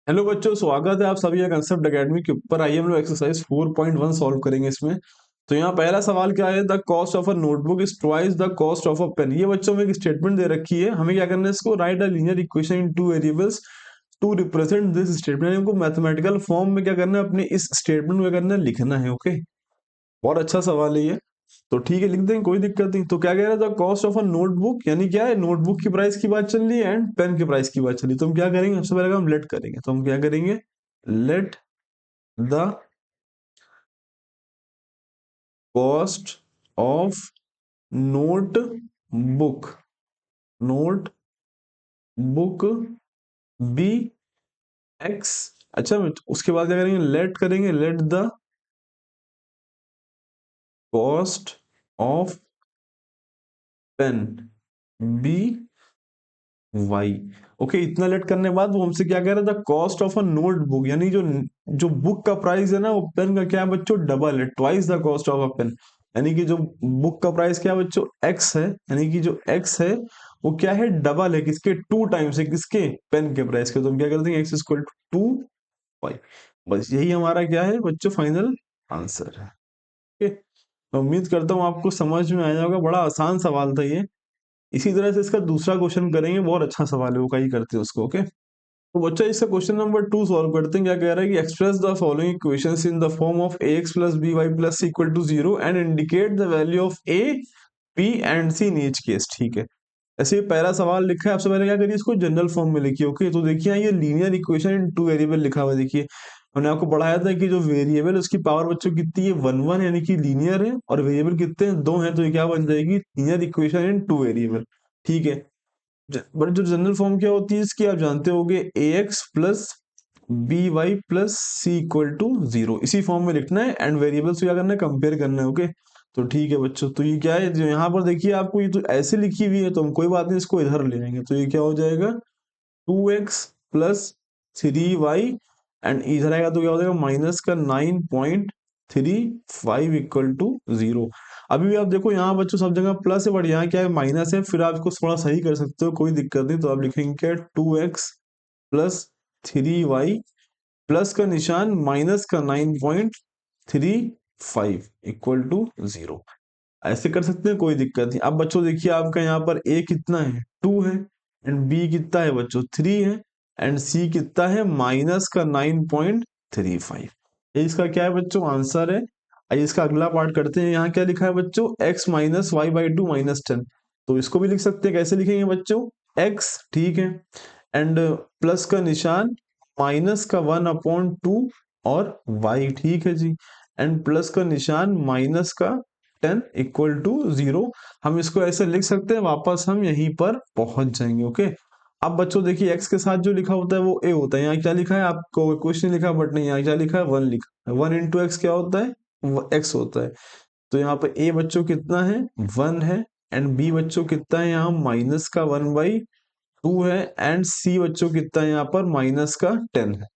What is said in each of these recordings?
Hello बच्चों, स्वागत है आप सभी का कंसेप्ट एकेडमी के ऊपर। आइए हम लोग एक्सरसाइज 4.1 सॉल्व करेंगे इसमें। तो यहाँ पहला सवाल क्या है, the cost of a notebook is twice the cost of a pen. ये बच्चों में एक स्टेटमेंट दे रखी है, हमें क्या करना है, इसको write a linear equation in two variables to represent this statement. हमको मैथमेटिकल फॉर्म में क्या करना है, अपने इस स्टेटमेंट में करना है, लिखना है। ओके, बहुत अच्छा सवाल है ये। तो ठीक है, लिख देंगे, कोई दिक्कत नहीं। तो क्या कह रहा था, कॉस्ट ऑफ अ नोटबुक, यानी क्या है, नोटबुक की प्राइस की बात चल रही है एंड पेन की प्राइस की बात चल रही है। तो हम क्या करेंगे, सबसे पहले हम लेट करेंगे। तो हम क्या करेंगे, let the cost of notebook notebook be x. अच्छा, उसके बाद क्या करेंगे, लेट करेंगे, let the cost of pen be y. Okay, इतना लेट करने के बाद वो हमसे क्या कह रहा था, cost of a notebook, यानी जो जो बुक का प्राइस है ना, वो पेन का क्या है बच्चों, डबल है, twice the cost of a pen. यानी कि जो बुक का प्राइस क्या है बच्चों, एक्स है, यानी कि जो एक्स है वो क्या है, डबल है, किसके, टू टाइम्स है, किसके, पेन के प्राइस के। तो हम क्या कर देंगे, एक्स इक्वल टू वाई। बस यही हमारा क्या है बच्चों, फाइनल आंसर है। ओके, तो उम्मीद करता हूँ आपको समझ में आया होगा, बड़ा आसान सवाल था ये। इसी तरह से इसका दूसरा क्वेश्चन करेंगे, बहुत अच्छा सवाल है वो, कहीं करते हैं उसको। ओके, तो बच्चा इसका क्वेश्चन नंबर 2 सॉल्व करते हैं। क्या कह रहा है कि express the following equations in the form of ax plus b y plus c equal to 0 and indicate the value of a b and c in each case. ठीक है, ऐसे ये पहला सवाल लिखा है, आपसे पहले क्या करिए, इसको जनरल फॉर्म में लिखिए। ओके, तो देखिए ये linear equation in two variable लिखा हुआ है। देखिए मैंने आपको पढ़ाया था कि जो वेरिएबल उसकी पावर बच्चों कितनी है, 1 1, यानी कि लीनियर है, और वेरिएबल कितने हैं, 2 हैं। तो ये क्या बन जाएगी, linear equation in two variable. ठीक है, बट जो जनरल फॉर्म क्या होती है इसकी, आप जानते होगे, a x plus b y plus c equal to 0, इसी फॉर्म में लिखना है एंड वेरिएबल्स क्या करना है, कंपेयर करना है। ओके, तो ठीक है बच्चों, तो ये क्या है, जो यहाँ पर देखिए आपको ये तो ऐसे लिखी हुई है, तो हम कोई बात नहीं, इसको इधर ले आएंगे। तो ये क्या हो जाएगा, 2x प्लस 3y, एंड इधर आएगा तो क्या हो जाएगा, माइनस का 9.35 इक्वल टू 0। अभी भी आप देखो यहाँ बच्चों सब जगह प्लस है, बट यहाँ क्या है, माइनस है। फिर आप इसको थोड़ा सही कर सकते हो, कोई दिक्कत नहीं। तो आप लिखेंगे क्या, 2x प्लस 3y प्लस का निशान माइनस का 9.35 इक्वल टू 0। ऐसे कर सकते हैं, कोई दिक्कत नहीं। अब बच्चों देखिए, आपका यहाँ पर a कितना है, 2 है, एंड b कितना है बच्चों, 3 है, एंड c कितना है, माइनस का 9.35। ये इसका क्या है बच्चों, आंसर है। आइए इसका अगला पार्ट करते हैं। यहाँ क्या लिखा है बच्चों, x minus y by two minus 10। तो इसको भी लिख सकते हैं, कैसे लिखेंगे बच्चों, x, ठीक है, एंड प्लस का निशान, माइनस का 1/2 और y, ठीक है जी, एंड प्लस का निशान, माइनस का 10 इक्वल टू 0। हम इसको ऐसे लिख सकते हैं, वापस हम यहीं पर पहुंच जाएंगे। ओके, अब बच्चों देखिए, x के साथ जो लिखा होता है वो a होता है। यहाँ क्या लिखा है, आपको क्वेश्चन लिखा, बट नहीं, यहाँ क्या लिखा है, 1 लिखा है। 1 इंटू एक्स क्या होता है, x होता है। तो यहाँ पर a बच्चों कितना है, 1 है, एंड b बच्चों कितना है, यहाँ माइनस का 1/2 है, एंड c बच्चों कितना है, यहाँ पर माइनस का 10 है।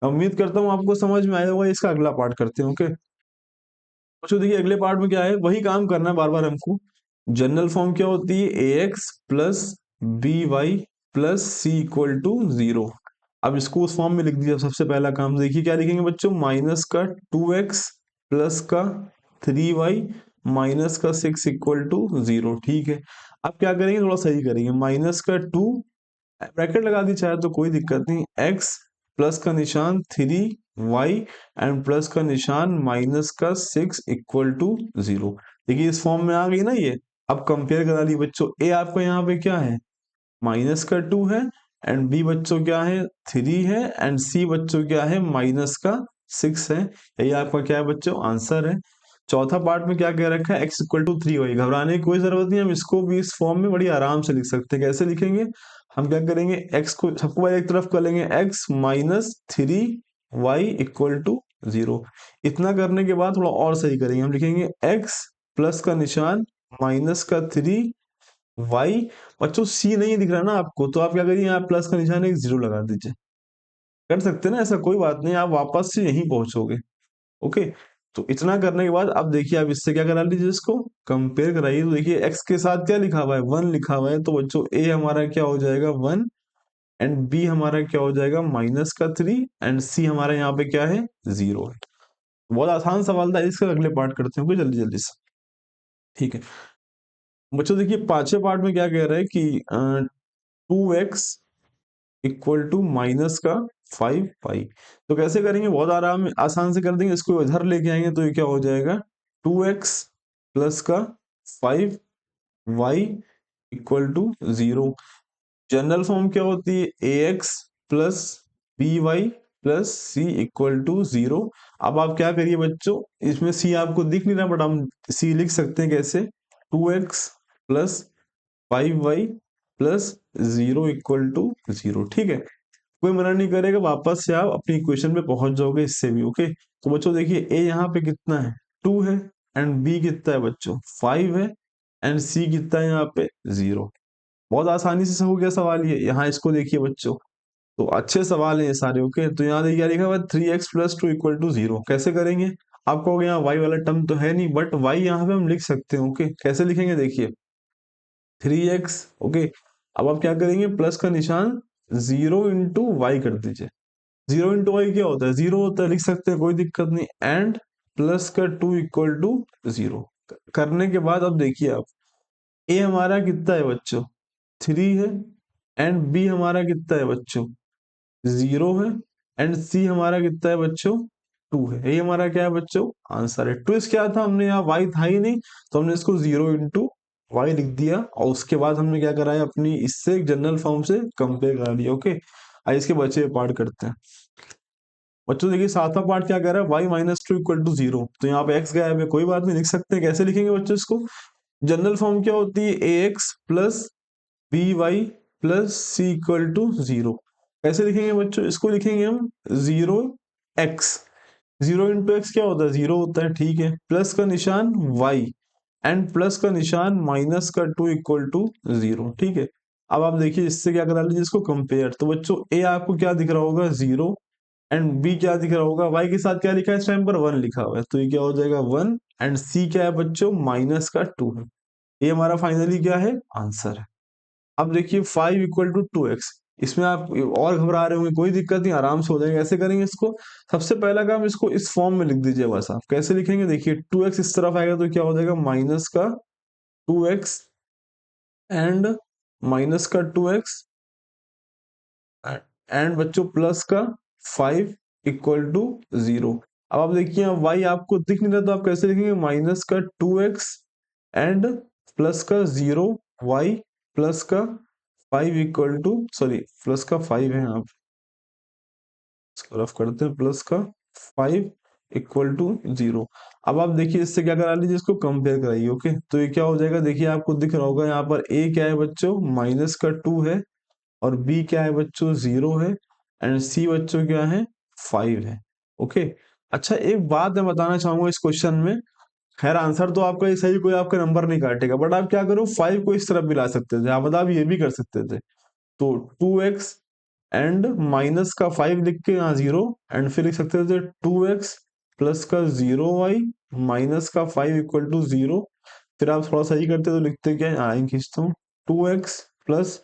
उम्मीद करता हूँ आपको समझ में आया होगा। इसका अगला पार्ट करते हैं। ओके, तो देखिए अगले पार्ट में क्या है, वही काम करना है बार बार हमको। जनरल फॉर्म क्या होती है, a x plus b y plus c equal to 0। अब इसको उस फॉर्म में लिख दिया। सबसे पहला काम देखिए क्या लिखेंगे बच्चों, माइनस का 2x प्लस का 3y माइनस का 6 इक्वल टू 0। ठीक है, अब क्या करेंगे, थोड़ा सही करेंगे, माइनस का 2, ब्रैकेट लगा दी चाहे तो कोई दिक्कत नहीं, x प्लस का निशान 3y एंड प्लस का निशान माइनस का 6 इक्वल टू 0। देखिए इस फॉर्म में आ गई ना ये। अब कंपेयर करा ली बच्चों, a आपका यहाँ पे क्या है, माइनस का 2 है, एंड b बच्चों क्या है, 3 है, एंड c बच्चों क्या है, माइनस का 6 है। यही आपका क्या है बच्चों, आंसर है। चौथा पार्ट में क्या कह रखा है, x इक्वल टू 3 वही, घबराने की कोई जरूरत नहीं। हम इसको भी इस फॉर्म में बड़ी आराम से लिख सकते हैं। कैसे लिखेंगे, हम क्या करेंगे, x को सबको पहले एक तरफ कर लेंगे, x minus 3y equal to 0। इतना करने के बाद थोड़ा और सही करेंगे, हम लिखेंगे x प्लस का निशान माइनस का 3y। बच्चों c नहीं दिख रहा ना आपको, तो आप क्या करिए, यहाँ प्लस का निशान एक 0 लगा दीजिए। कर सकते हैं ना, ऐसा कोई बात नहीं, आप वापस से यहीं पहुंचोगे। ओके, तो इतना करने के बाद अब देखिए, आप इससे क्या करा लीजिए, इसको कंपेयर कराइए। तो देखिए x के साथ क्या लिखा हुआ है, 1 लिखा हुआ है, तो बच्चों a हमारा क्या हो जाएगा, 1, एंड बी हमारा क्या हो जाएगा -3 एंड सी हमारा यहाँ पे क्या है 0 है। बहुत आसान सवाल था, इसका अगले पार्ट करते हैं जल्दी जल्दी से। ठीक है बच्चों, देखिए पांचवें पार्ट में क्या कह रहा है कि 2x इक्वल टू माइनस का 5 पाई। तो कैसे करेंगे, बहुत आराम आसान से कर देंगे, इसको इधर लेके आएंगे तो ये क्या हो जाएगा 2x प्लस का 5y equal to 0। General form क्या होती है ax plus by plus c equal to 0। अब आप क्या करिए बच्चों, इसमें c आपको दिख नहीं रहा बट हम c लिख सकते हैं कैसे, 2x plus 5y plus 0 equal to 0। ठीक है, कोई मना नहीं करेगा, वापस से आप अपनी इक्वेशन पे पहुंच जाओगे इससे भी। ओके, तो बच्चों देखिए a यहाँ पे कितना है 2 है, एंड b कितना है बच्चों 5 है, एंड c कितना है यहाँ पे 0। बहुत आसानी से हो गया सवाल ये। यहाँ इसको देखिए बच्चों, तो अच्छे सवाल हैं ये सारे। ओके, तो यहाँ देखिए लिखा हुआ 3x प्लस 2 इक्वल टू 0। कैसे करेंगे, आपको हो गया यहाँ y वाला टर्म तो है नहीं, बट y यहाँ पे हम लिख सकते हैं। ओके, कैसे लिखेंगे देखिए 3x। ओके, अब आप क्या करेंगे, प्लस का निशान 0 × y कर दीजिए। 0 × y क्या होता है 0 होता है, लिख सकते हैं कोई दिक्कत नहीं। एंड प्लस का 2 इक्वल टू 0 करने के बाद अब देखिए आप a हमारा कितना है बच्चों 3 है, एंड b हमारा कितना है बच्चों 0 है, एंड c हमारा कितना है बच्चों 2 है। ये हमारा क्या है बच्चों आंसर है। ट्विस्ट क्या था, हमने यहाँ y था ही नहीं तो हमने इसको 0 × y लिख दिया, और उसके बाद हमने क्या कराया अपनी इससे जनरल फॉर्म से कंपेयर करा लिया। ओके, आइए इसके बचे हुए पार्ट करते हैं। बच्चों देखिए सातवां पार्ट क्या कह रहा है, y-2 इक्वल टू 0। तो यहाँ पे x गायब है, कोई बात नहीं, लिख सकते हैं। कैसे लिखेंगे बच्चों इसको, जनरल फॉर्म क्या होती है ax plus by plus c equal to 0। कैसे लिखेंगे बच्चों, इसको लिखेंगे हम 0x। 0 × x क्या होता है 0 होता है, ठीक है, प्लस का निशान y एंड प्लस का निशान माइनस का 2 इक्वल टू 0। ठीक है, अब आप देखिए इससे क्या करा लीजिए इसको कंपेयर। तो बच्चों a आपको क्या दिख रहा होगा 0, एंड b क्या दिख रहा होगा y के साथ क्या लिखा है इस टाइम पर 1 लिखा हुआ है, तो ये क्या हो जाएगा 1, एंड c क्या है बच्चों -2 है। ये हमारा फाइनली क्या है आंसर है। अब देखिए 5 इक्वल टू 2x, इसमें आप और घबरा रहे होंगे, कोई दिक्कत नहीं, आराम से हो जाएगा। कैसे करेंगे इसको, सबसे पहला काम इसको इस फॉर्म में लिख दीजिए बस। आप कैसे लिखेंगे देखिए 2x इस तरफ आएगा तो क्या हो जाएगा -2x, एंड -2x, एंड बच्चों प्लस का 5 इक्वल टू 0। अब आप देखिए y आपको दिख नहीं रहा तो आप कैसे लिखेंगे -2x एंड प्लस का 0y प्लस का 5 इक्वल टू, सॉरी प्लस का 5 है, आप इसको रफ करते हैं, प्लस का 5 इक्वल टू 0। अब आप देखिए इससे क्या करा लीजिए, इसको कंपेयर कराइए। ओके, तो ये क्या हो जाएगा, देखिए आपको दिख रहा होगा यहाँ पर a क्या है बच्चों -2 है, और b क्या है बच्चों 0 है, एंड c बच्चों क्या है 5 है। ओके, अच्छा एक बात मैं बताना चाहूंगा इस क्वेश्चन में, खैर आंसर तो आपका ये सही, कोई आपका नंबर नहीं काटेगा, बट आप क्या करो 5 को इस तरफ भी ला सकते थे, आप ये भी कर सकते थे। तो 2x एंड माइनस का 5 लिख के यहाँ 0, एंड फिर लिख सकते थे 2x प्लस का 0y माइनस का 5 इक्वल टू 0। फिर आप थोड़ा सही करते तो लिखते क्या, यहाँ खींचता हूँ 2x प्लस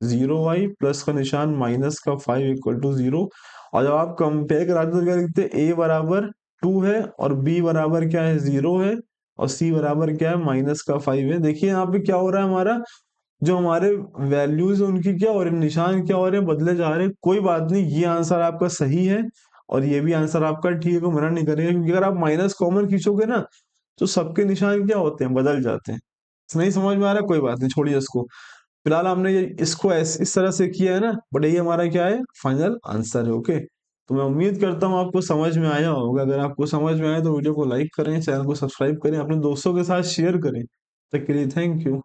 0y प्लस का निशान माइनस का 5 इक्वल टू 0। और जब आप कंपेयर कराते तो क्या लिखते, a बराबर 2 है, और b बराबर क्या है 0 है, और c बराबर क्या है -5 है। देखिए यहाँ पे क्या हो रहा है, हमारा जो हमारे वैल्यूज है उनकी क्या हो रहे हैं, निशान क्या हो रहे हैं, बदले जा रहे हैं। कोई बात नहीं, ये आंसर आपका सही है, और ये भी आंसर आपका ठीक है, को मना नहीं करेगा, क्योंकि अगर आप माइनस कॉमन खींचोगे ना तो सबके निशान क्या होते हैं, बदल जाते हैं। नहीं समझ में आ रहा है, कोई बात नहीं, छोड़िए इसको। फिलहाल हमने ये इसको इस तरह से किया है ना, बट ये हमारा क्या है फाइनल आंसर है। ओके, तो मैं उम्मीद करता हूँ आपको समझ में आया होगा। अगर आपको समझ में आया तो वीडियो को लाइक करें, चैनल को सब्सक्राइब करें, अपने दोस्तों के साथ शेयर करें। तक के लिए थैंक यू।